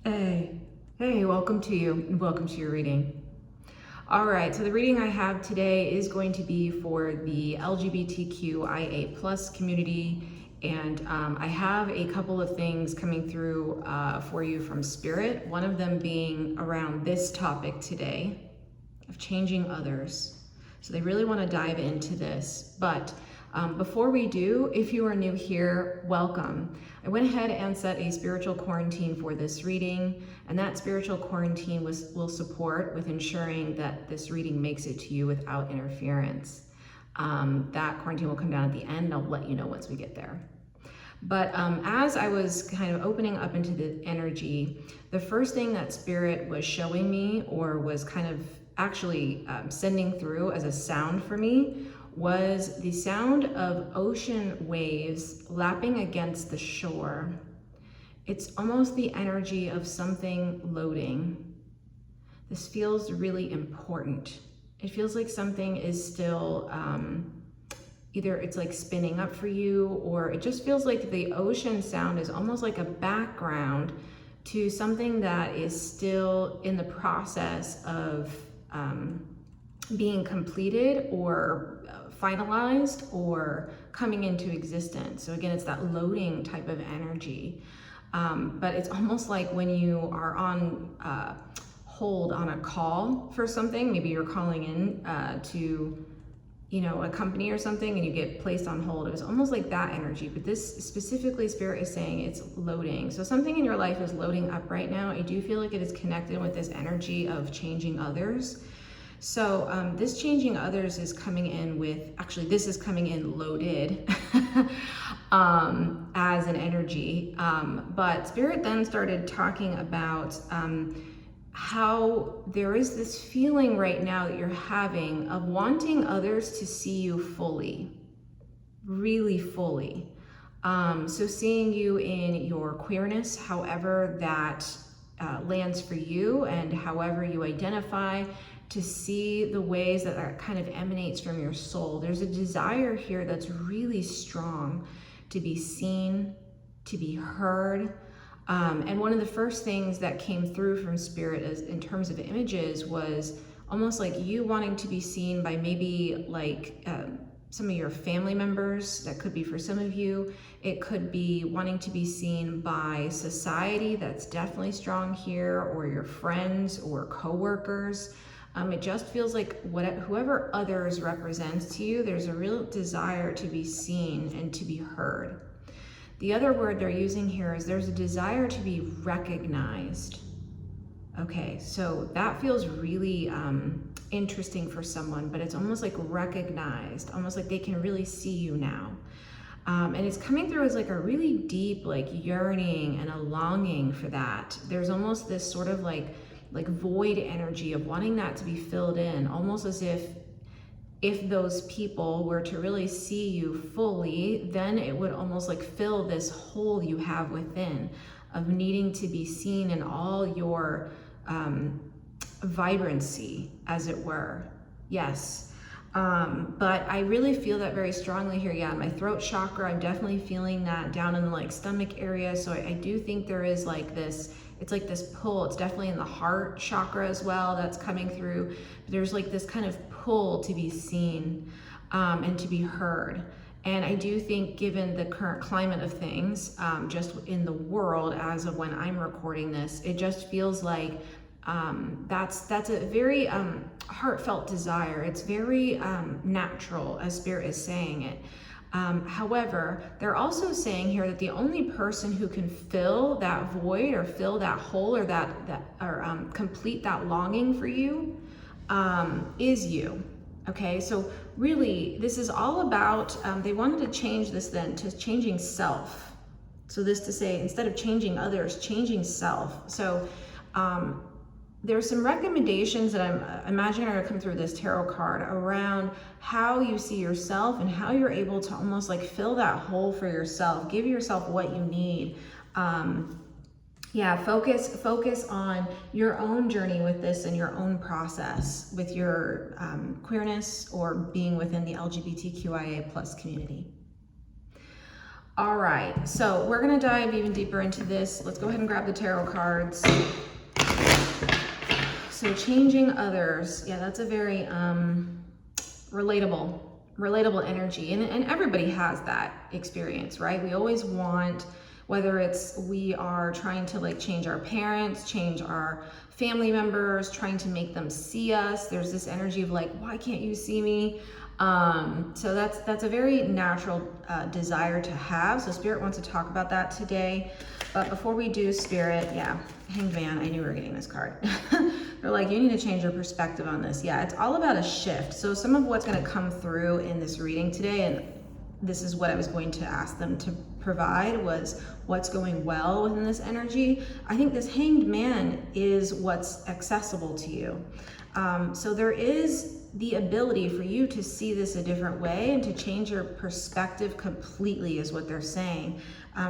Hey, welcome to you and welcome to your reading. All right, so the reading I have today is going to be for the LGBTQIA plus community, and I have a couple of things coming through for you from Spirit, one of them being around this topic today of changing others. So they really want to dive into this, but before we do, if you are new here, welcome. I went ahead and set a spiritual quarantine for this reading, and that spiritual quarantine will support with ensuring that this reading makes it to you without interference. That quarantine will come down at the end. I'll let you know once we get there. But as I was kind of opening up into the energy, the first thing that Spirit was showing me, or was kind of actually sending through as a sound for me, was the sound of ocean waves lapping against the shore. It's almost the energy of something loading. This feels really important. It feels like something is still, either it's like spinning up for you, or it just feels like the ocean sound is almost like a background to something that is still in the process of being completed or finalized or coming into existence. So again, it's that loading type of energy. But it's almost like when you are on hold on a call for something, maybe you're calling in to, you know, a company or something, and you get placed on hold. It was almost like that energy, but this specifically, Spirit is saying it's loading. So something in your life is loading up right now. I do feel like it is connected with this energy of changing others. So this changing others is coming in with, actually this is coming in loaded as an energy. But Spirit then started talking about how there is this feeling right now that you're having of wanting others to see you fully, really fully. So seeing you in your queerness, however that lands for you and however you identify, to see the ways that that kind of emanates from your soul. There's a desire here that's really strong to be seen, to be heard. And one of the first things that came through from Spirit is, in terms of images, was almost like you wanting to be seen by maybe like some of your family members. That could be for some of you. It could be wanting to be seen by society. That's definitely strong here, or your friends or coworkers. It just feels like whoever others represents to you, there's a real desire to be seen and to be heard. The other word they're using here is there's a desire to be recognized. Okay, so that feels really interesting for someone, but it's almost like recognized, almost like they can really see you now. And it's coming through as like a really deep, like yearning and a longing for that. There's almost this sort of like void energy of wanting that to be filled in, almost as if those people were to really see you fully, then it would almost like fill this hole you have within of needing to be seen in all your vibrancy, as it were. Yes. But I really feel that very strongly here. Yeah, my throat chakra, I'm definitely feeling that down in the like stomach area. So I do think there is like this, it's like this pull. It's definitely in the heart chakra as well that's coming through. There's like this kind of pull to be seen and to be heard. And I do think, given the current climate of things, just in the world as of when I'm recording this, it just feels like that's a very heartfelt desire. It's very natural, as Spirit is saying it. However, they're also saying here that the only person who can fill that void or fill that hole or complete that longing for you is you. Okay, so really this is all about, they wanted to change this then to changing self. So this to say, instead of changing others, changing self. So there's some recommendations that I'm imagining are gonna come through this tarot card around how you see yourself and how you're able to almost like fill that hole for yourself, give yourself what you need. Yeah, focus on your own journey with this and your own process with your queerness or being within the LGBTQIA plus community. All right, so we're gonna dive even deeper into this. Let's go ahead and grab the tarot cards. So changing others, yeah, that's a very relatable energy, and everybody has that experience, right? We always want, whether it's we are trying to like change our parents, change our family members, trying to make them see us. There's this energy of like, why can't you see me? So that's a very natural desire to have. So Spirit wants to talk about that today. But before we do, Spirit, yeah, Hanged Man, I knew we were getting this card. They're like, you need to change your perspective on this. Yeah, it's all about a shift. So some of what's going to come through in this reading today, and this is what I was going to ask them to provide, was what's going well within this energy. I think this Hanged Man is what's accessible to you. So there is the ability for you to see this a different way and to change your perspective completely, is what they're saying.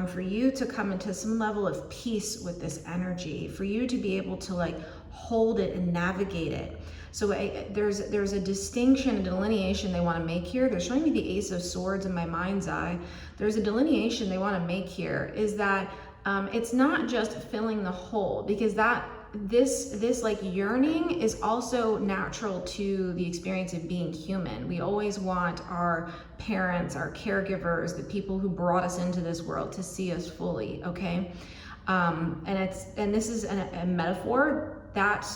For you to come into some level of peace with this energy, for you to be able to like hold it and navigate it. So there's a distinction, a delineation they want to make here. They're showing me the Ace of Swords in my mind's eye. There's a delineation they want to make here, is that it's not just filling the hole, because this like yearning is also natural to the experience of being human. We always want our parents, our caregivers, the people who brought us into this world to see us fully, okay? And this is a metaphor that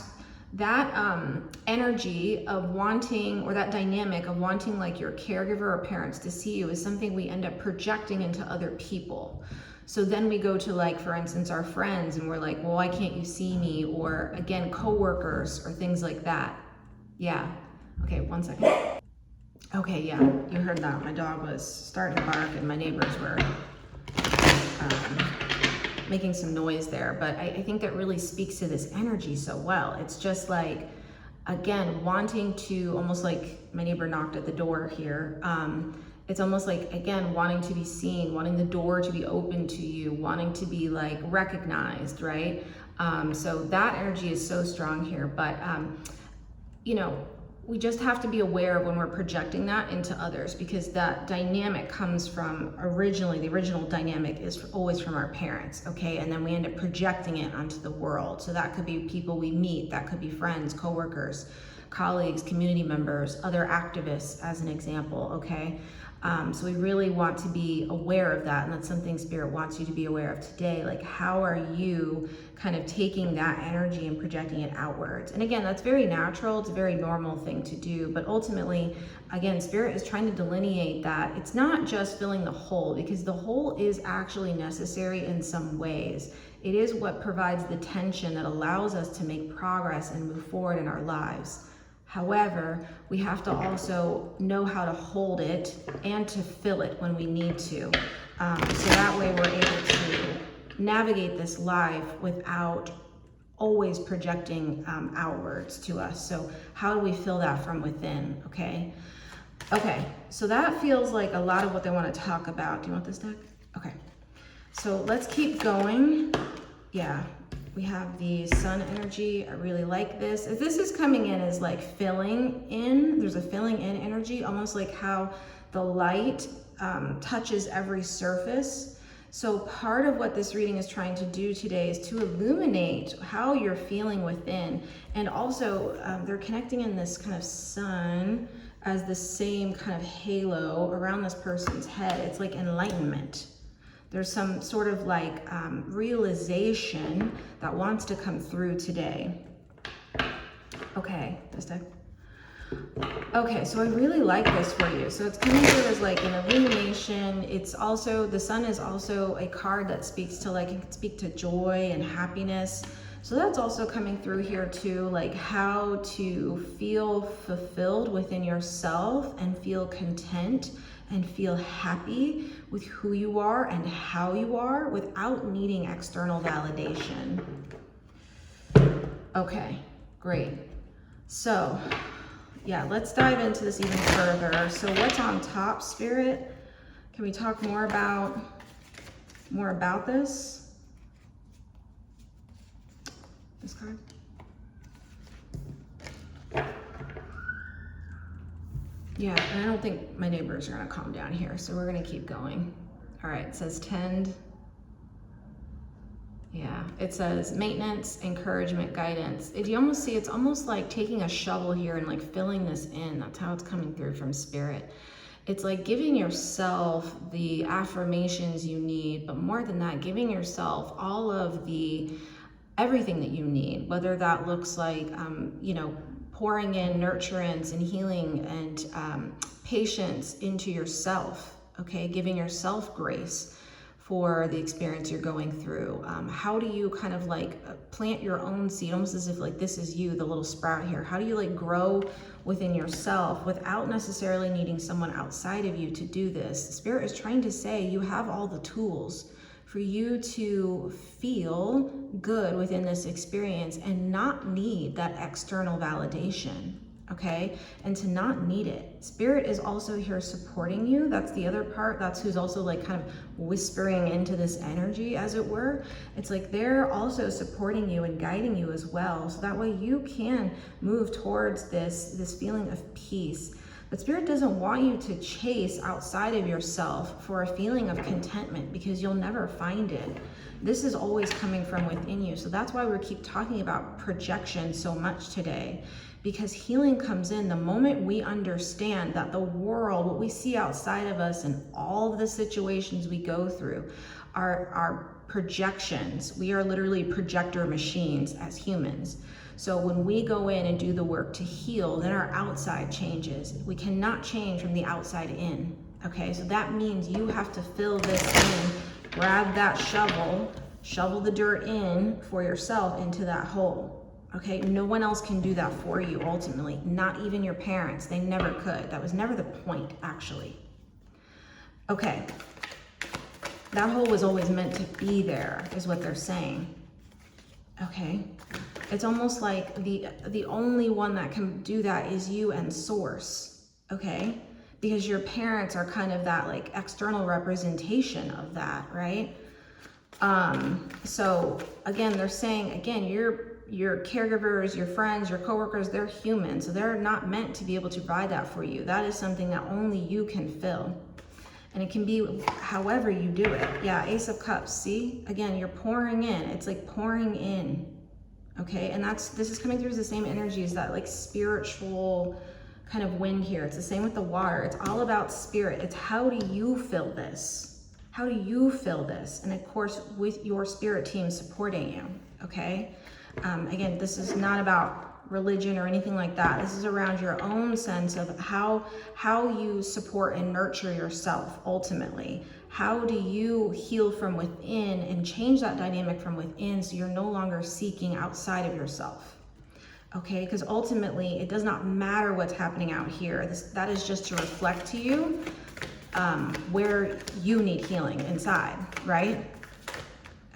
energy of wanting, or that dynamic of wanting like your caregiver or parents to see you, is something we end up projecting into other people. So then we go to, like, for instance, our friends, and we're like, well, why can't you see me? Or again, coworkers or things like that. Yeah. Okay, 1 second. Okay, yeah, you heard that. My dog was starting to bark and my neighbors were making some noise there. But I think that really speaks to this energy so well. It's just like, again, wanting to, almost like my neighbor knocked at the door here. It's almost like, again, wanting to be seen, wanting the door to be open to you, wanting to be like recognized, right? So that energy is so strong here. But, you know, we just have to be aware of when we're projecting that into others, because that dynamic comes from the original dynamic is always from our parents, okay? And then we end up projecting it onto the world. So that could be people we meet, that could be friends, coworkers, colleagues, community members, other activists, as an example, okay? So we really want to be aware of that, and that's something Spirit wants you to be aware of today. Like, how are you kind of taking that energy and projecting it outwards? And again, that's very natural, it's a very normal thing to do, but ultimately, again, Spirit is trying to delineate that it's not just filling the hole, because the hole is actually necessary in some ways. It is what provides the tension that allows us to make progress and move forward in our lives. However, we have to also know how to hold it and to fill it when we need to. So that way we're able to navigate this life without always projecting outwards to us. So how do we fill that from within, okay? Okay, so that feels like a lot of what they want to talk about. Do you want this deck? Okay, so let's keep going. Yeah. We have the sun energy. I really like this. If this is coming in as like filling in, there's a filling in energy, almost like how the light touches every surface. So part of what this reading is trying to do today is to illuminate how you're feeling within. And also they're connecting in this kind of sun as the same kind of halo around this person's head. It's like enlightenment. There's some sort of like realization that wants to come through today. Okay, this deck. Okay, so I really like this for you. So it's coming through as like an illumination. It's also, the sun is also a card that speaks to, like, it can speak to joy and happiness. So that's also coming through here too, like how to feel fulfilled within yourself and feel content and feel happy with who you are and how you are without needing external validation. Okay, great. So yeah, let's dive into this even further. So what's on top, Spirit? Can we talk more about this? This card? Yeah, and I don't think my neighbors are gonna calm down here, so we're gonna keep going. All right, it says tend. Yeah, it says maintenance, encouragement, guidance. You almost see, it's almost like taking a shovel here and like filling this in. That's how it's coming through from spirit. It's like giving yourself the affirmations you need, but more than that, giving yourself all of everything that you need, whether that looks like, you know, pouring in nurturance and healing and patience into yourself, okay? Giving yourself grace for the experience you're going through. How do you kind of like plant your own seed, almost as if like this is you, the little sprout here. How do you like grow within yourself without necessarily needing someone outside of you to do this? Spirit is trying to say you have all the tools for you to feel good within this experience and not need that external validation, okay? And to not need it. Spirit is also here supporting you. That's the other part. That's who's also like kind of whispering into this energy, as it were. It's like they're also supporting you and guiding you as well. So that way you can move towards this feeling of peace. But Spirit doesn't want you to chase outside of yourself for a feeling of contentment, because you'll never find it. This is always coming from within you. So that's why we keep talking about projection so much today, because healing comes in the moment we understand that the world, what we see outside of us and all of the situations we go through are projections. We are literally projector machines as humans. So when we go in and do the work to heal, then our outside changes. We cannot change from the outside in, okay? So that means you have to fill this in, grab that shovel, shovel the dirt in for yourself into that hole, okay? No one else can do that for you ultimately, not even your parents. They never could. That was never the point, actually. Okay, that hole was always meant to be there, is what they're saying, okay? It's almost like the only one that can do that is you and Source, okay? Because your parents are kind of that like external representation of that, right? So again, they're saying, again, your caregivers, your friends, your coworkers, they're human. So they're not meant to be able to provide that for you. That is something that only you can fill. And it can be however you do it. Yeah, Ace of Cups, see? Again, you're pouring in. It's like pouring in. Okay, and this is coming through as the same energy as that like spiritual kind of wind here. It's the same with the water. It's all about spirit. It's how do you fill this? How do you fill this? And of course, with your spirit team supporting you, okay? Again, this is not about religion or anything like that. This is around your own sense of how you support and nurture yourself ultimately. How do you heal from within and change that dynamic from within so you're no longer seeking outside of yourself? Okay, because ultimately it does not matter what's happening out here. That is just to reflect to you where you need healing inside, right?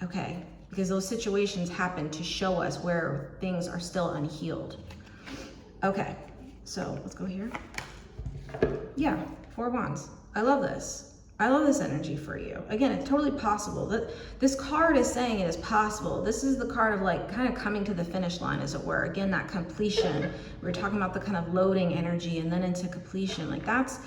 Okay, because those situations happen to show us where things are still unhealed. Okay, so let's go here. Yeah, 4 of Wands. I love this. I love this energy for you. Again, it's totally possible. This card is saying it is possible. This is the card of like kind of coming to the finish line, as it were. Again, that completion. We were talking about the kind of loading energy and then into completion. Like that's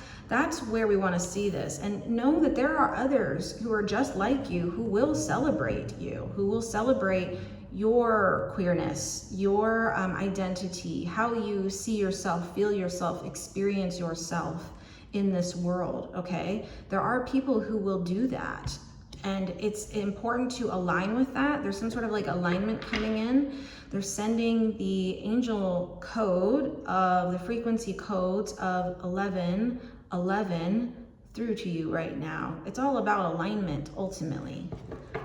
where we want to see this. And know that there are others who are just like you who will celebrate you, who will celebrate your queerness, your identity, how you see yourself, feel yourself, experience yourself in this world, okay? There are people who will do that, and it's important to align with that. There's some sort of like alignment coming in. They're sending the angel code of the frequency codes of 1111 through to you right now. It's all about alignment ultimately.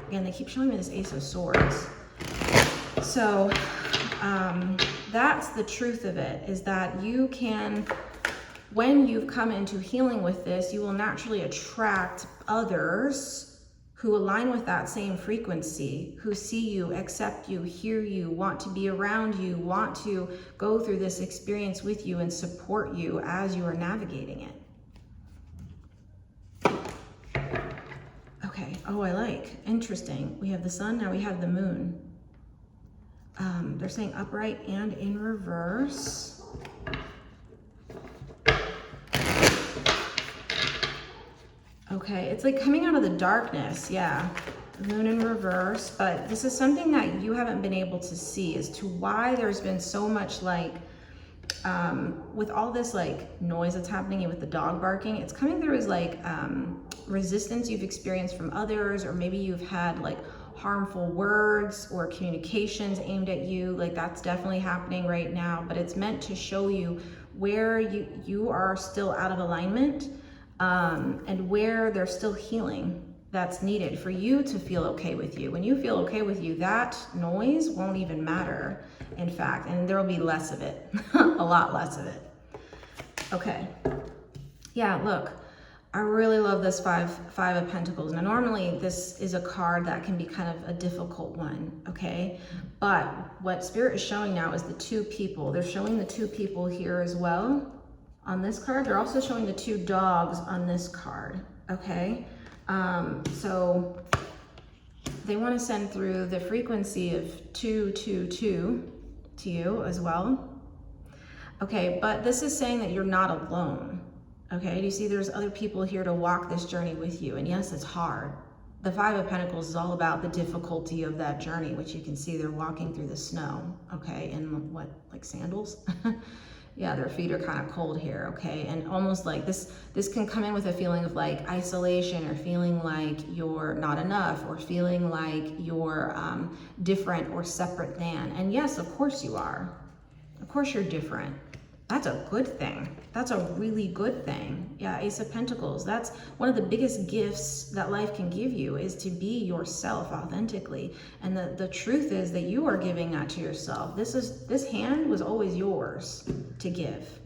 Again, they keep showing me this Ace of Swords. So that's the truth of it, is that you can, when you've come into healing with this, you will naturally attract others who align with that same frequency, who see you, accept you, hear you, want to be around you, want to go through this experience with you and support you as you are navigating it. Okay, oh, I like, interesting. We have the sun, now we have the moon. They're saying upright and in reverse. Okay, it's like coming out of the darkness, yeah. Moon in reverse, but this is something that you haven't been able to see as to why there's been so much like, with all this like noise that's happening with the dog barking, it's coming through as like resistance you've experienced from others, or maybe you've had like harmful words or communications aimed at you. Like that's definitely happening right now, but it's meant to show you where you are still out of alignment, and where there's still healing that's needed for you to feel okay with you. When you feel okay with you, that noise won't even matter, in fact, and there'll be less of it, a lot less of it. Okay, yeah, look, I really love this five of Pentacles. Now, normally this is a card that can be kind of a difficult one, okay? But what Spirit is showing now is the two people. They're showing the two people here as well on this card. They're also showing the two dogs on this card, okay? So they want to send through the frequency of 222 to you as well. Okay, but this is saying that you're not alone. Okay, do you see there's other people here to walk this journey with you? And yes, it's hard. The Five of Pentacles is all about the difficulty of that journey, which you can see they're walking through the snow, okay, in what, like sandals? Yeah, their feet are kind of cold here, okay? And almost like this can come in with a feeling of like isolation, or feeling like you're not enough, or feeling like you're different or separate than. And yes, of course you are. Of course you're different. That's a good thing. That's a really good thing. Yeah, Ace of Pentacles. That's one of the biggest gifts that life can give you, is to be yourself authentically. And the truth is that you are giving that to yourself. This hand was always yours to give.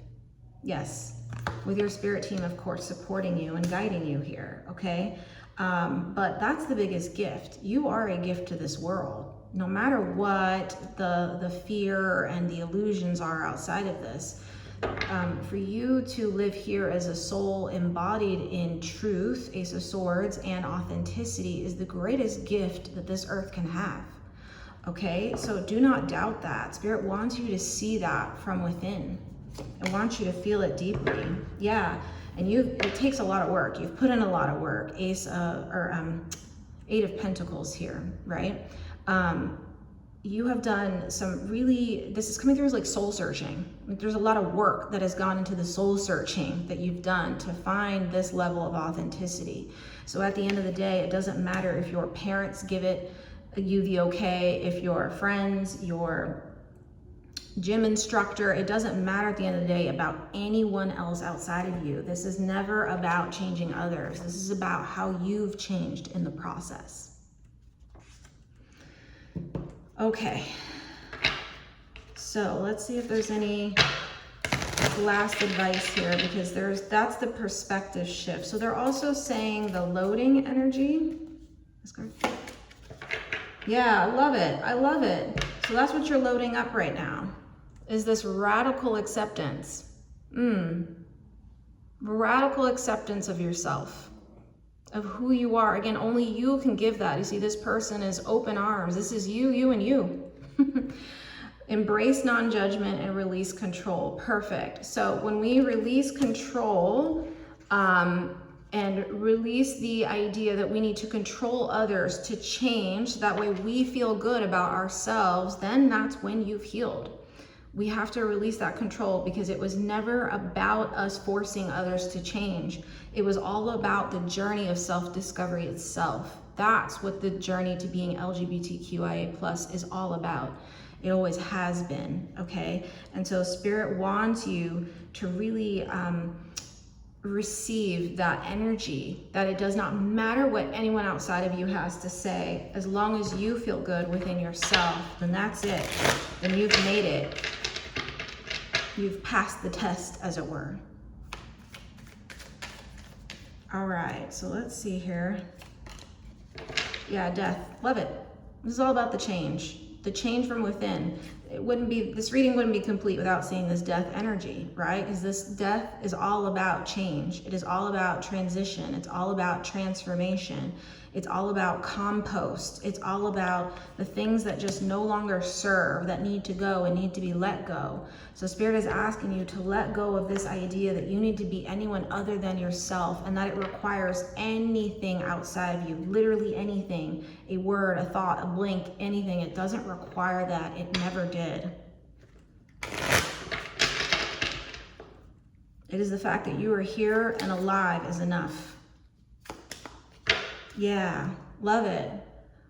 Yes, with your spirit team, of course, supporting you and guiding you here, okay? But that's the biggest gift. You are a gift to this world. No matter what the fear and the illusions are outside of this, for you to live here as a soul embodied in truth, Ace of Swords, and authenticity is the greatest gift that this earth can have. Okay, so do not doubt that. Spirit wants you to see that from within. It wants you to feel it deeply. Yeah, and it takes a lot of work. You've put in a lot of work. Eight of Pentacles here, right? You have done some really, this is coming through as like soul searching. Like there's a lot of work that has gone into the soul searching that you've done to find this level of authenticity. So at the end of the day, it doesn't matter if your parents give you the okay, if your friends, your gym instructor, it doesn't matter at the end of the day about anyone else outside of you. This is never about changing others. This is about how you've changed in the process. Okay, so let's see if there's any last advice here, because that's the perspective shift. So they're also saying the loading energy. Yeah, I love it. I love it. So that's what you're loading up right now, is this radical acceptance. Radical acceptance of yourself, of who you are. Again, only you can give that. You see, this person is open arms. This is you, you, and you. Embrace non-judgment and release control. Perfect. So when we release control and release the idea that we need to control others to change, that way we feel good about ourselves, then that's when you've healed. We have to release that control, because it was never about us forcing others to change. It was all about the journey of self-discovery itself. That's what the journey to being LGBTQIA+ is all about. It always has been, okay? And so Spirit wants you to really receive that energy, that it does not matter what anyone outside of you has to say. As long as you feel good within yourself, then that's it. Then you've made it. You've passed the test, as it were. All right, so let's see here. Yeah, death, love it. This is all about the change from within. this reading wouldn't be complete without seeing this death energy, right? Because this death is all about change. It is all about transition. It's all about transformation. It's all about compost. It's all about the things that just no longer serve, that need to go and need to be let go. So Spirit is asking you to let go of this idea that you need to be anyone other than yourself, and that it requires anything outside of you, literally anything, a word, a thought, a blink, anything. It doesn't require that. It never did. It is the fact that you are here and alive is enough. Yeah, love it.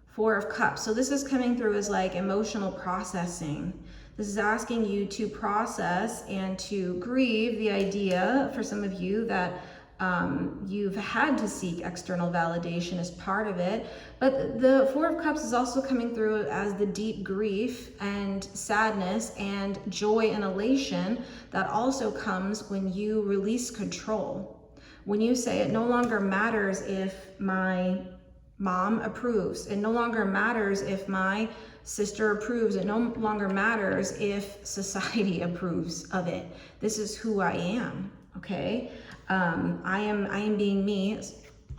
4 of Cups. So this is coming through as like emotional processing. This is asking you to process and to grieve the idea, for some of you, that you've had to seek external validation as part of it. But the 4 of Cups is also coming through as the deep grief and sadness and joy and elation that also comes when you release control. When you say, it no longer matters if my mom approves. It no longer matters if my sister approves. It no longer matters if society approves of it. This is who I am, okay? I am being me,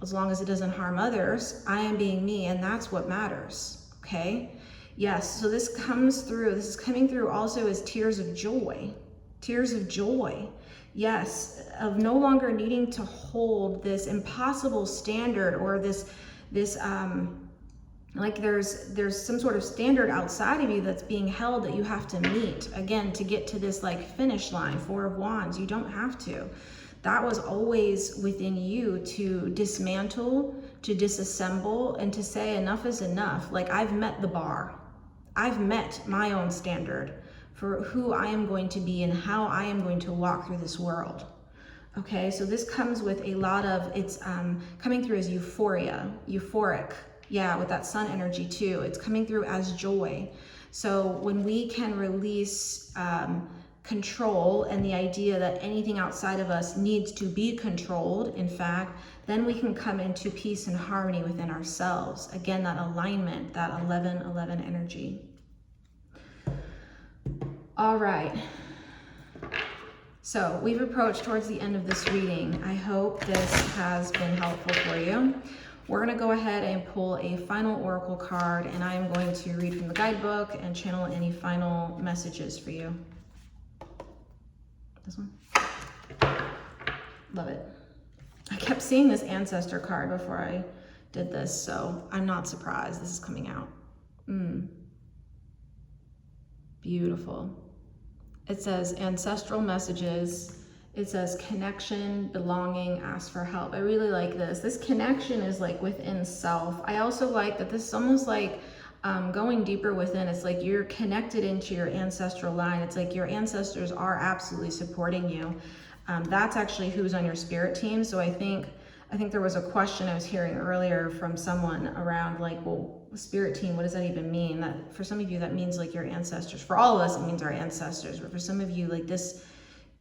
as long as it doesn't harm others. I am being me, and that's what matters, okay? Yes, so this is coming through also as tears of joy. Tears of joy. Yes, of no longer needing to hold this impossible standard, or this like there's some sort of standard outside of you that's being held that you have to meet, again, to get to this like finish line. 4 of Wands. You don't have to. That was always within you to dismantle, to disassemble, and to say enough is enough. Like, I've met the bar. I've met my own standard for who I am going to be and how I am going to walk through this world. Okay, so this comes with a lot of, it's coming through as euphoria, euphoric. Yeah, with that sun energy too. It's coming through as joy. So when we can release control and the idea that anything outside of us needs to be controlled, in fact, then we can come into peace and harmony within ourselves. Again, that alignment, that 11-11 energy. All right, so we've approached towards the end of this reading. I hope this has been helpful for you. We're going to go ahead and pull a final oracle card, and I am going to read from the guidebook and channel any final messages for you. This one? Love it. I kept seeing this ancestor card before I did this, so I'm not surprised this is coming out. Beautiful. It says ancestral messages. It says connection, belonging, ask for help. I really like this. This connection is like within self. I also like that this is almost like going deeper within. It's like you're connected into your ancestral line. It's like your ancestors are absolutely supporting you. That's actually who's on your spirit team. So I think there was a question I was hearing earlier from someone around like, well, spirit team, what does that even mean? That for some of you, that means like your ancestors. For all of us, it means our ancestors. But for some of you, like this,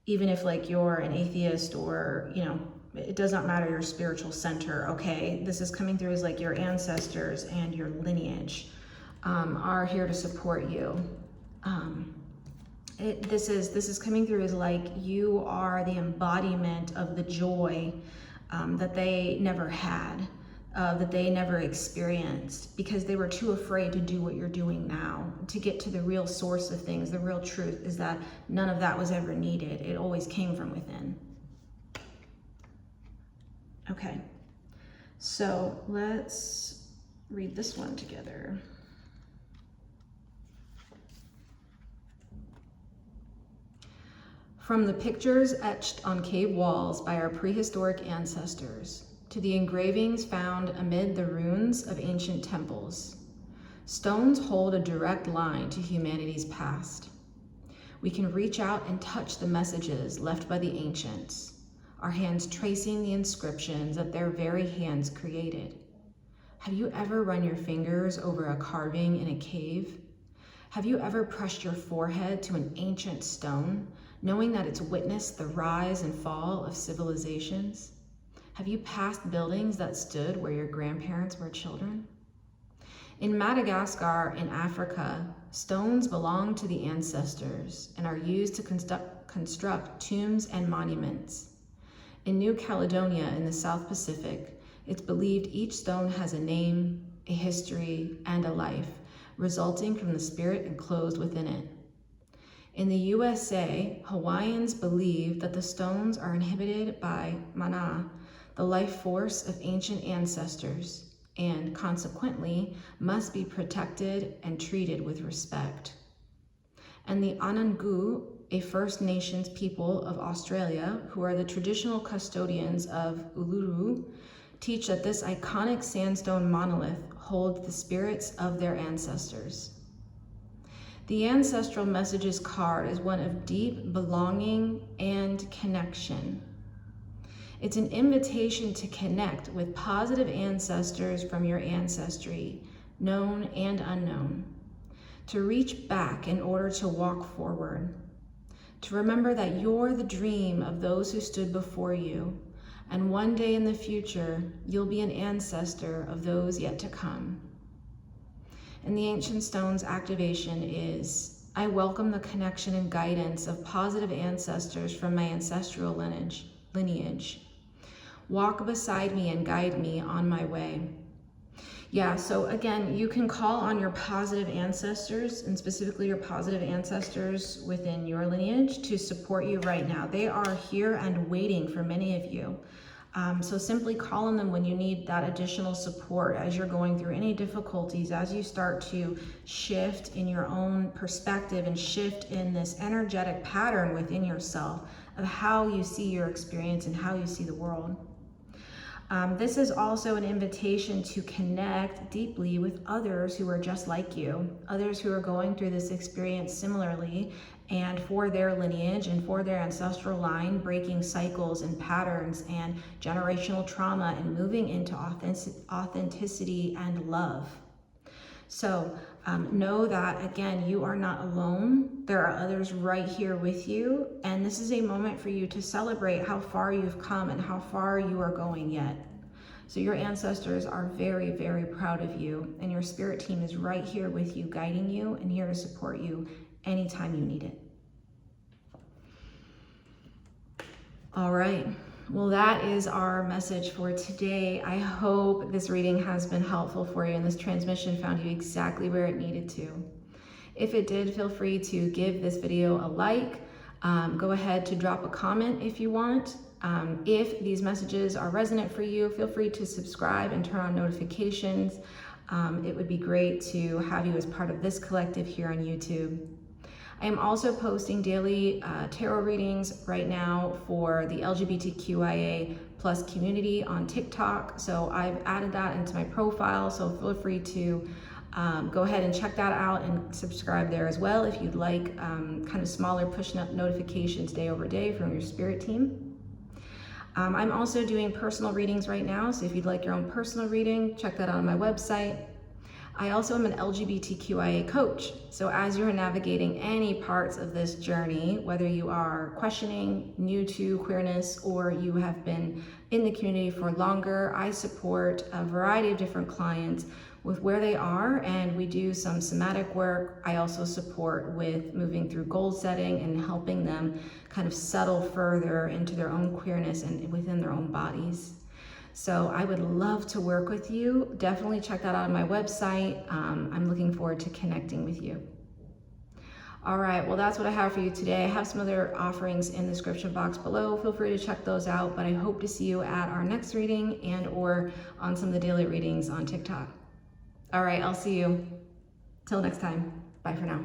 even if like you're an atheist or, you know, it does not matter your spiritual center, okay? This is coming through as like your ancestors and your lineage are here to support you. This is coming through as like you are the embodiment of the joy that they never had, that they never experienced, because they were too afraid to do what you're doing now, to get to the real source of things. The real truth is that none of that was ever needed. It always came from within. Okay, so let's read this one together. From the pictures etched on cave walls by our prehistoric ancestors, to the engravings found amid the ruins of ancient temples, stones hold a direct line to humanity's past. We can reach out and touch the messages left by the ancients, our hands tracing the inscriptions that their very hands created. Have you ever run your fingers over a carving in a cave? Have you ever pressed your forehead to an ancient stone, knowing that it's witnessed the rise and fall of civilizations? Have you passed buildings that stood where your grandparents were children? In Madagascar, in Africa, stones belong to the ancestors and are used to construct tombs and monuments. In New Caledonia, in the South Pacific, it's believed each stone has a name, a history, and a life, resulting from the spirit enclosed within it. In the USA, Hawaiians believe that the stones are inhabited by mana, the life force of ancient ancestors, and consequently must be protected and treated with respect. And the Anangu, a First Nations people of Australia, who are the traditional custodians of Uluru, teach that this iconic sandstone monolith holds the spirits of their ancestors. The Ancestral Messages card is one of deep belonging and connection. It's an invitation to connect with positive ancestors from your ancestry, known and unknown, to reach back in order to walk forward, to remember that you're the dream of those who stood before you, and one day in the future, you'll be an ancestor of those yet to come. And the Ancient Stones activation is, I welcome the connection and guidance of positive ancestors from my ancestral lineage. Walk beside me and guide me on my way. Yeah, so again, you can call on your positive ancestors, and specifically your positive ancestors within your lineage, to support you right now. They are here and waiting for many of you. So simply call on them when you need that additional support as you're going through any difficulties, as you start to shift in your own perspective and shift in this energetic pattern within yourself of how you see your experience and how you see the world. This is also an invitation to connect deeply with others who are just like you, others who are going through this experience similarly, and for their lineage and for their ancestral line, breaking cycles and patterns and generational trauma and moving into authenticity and love. So know that, again, you are not alone. There are others right here with you. And this is a moment for you to celebrate how far you've come and how far you are going yet. So your ancestors are very, very proud of you. And your spirit team is right here with you, guiding you and here to support you anytime you need it. All right. Well, that is our message for today. I hope this reading has been helpful for you and this transmission found you exactly where it needed to. If it did, feel free to give this video a like. Go ahead to drop a comment if you want. If these messages are resonant for you, feel free to subscribe and turn on notifications. It would be great to have you as part of this collective here on YouTube. I am also posting daily tarot readings right now for the LGBTQIA plus community on TikTok. So I've added that into my profile. So feel free to go ahead and check that out and subscribe there as well if you'd like kind of smaller push notifications day over day from your spirit team. I'm also doing personal readings right now. So if you'd like your own personal reading, check that out on my website. I also am an LGBTQIA coach. So as you're navigating any parts of this journey, whether you are questioning, new to queerness, or you have been in the community for longer, I support a variety of different clients with where they are, and we do some somatic work. I also support with moving through goal setting and helping them kind of settle further into their own queerness and within their own bodies. So I would love to work with you. Definitely check that out on my website. I'm looking forward to connecting with you. All right, well, that's what I have for you today. I have some other offerings in the description box below. Feel free to check those out, but I hope to see you at our next reading and or on some of the daily readings on TikTok. All right, I'll see you. Till next time. Bye for now.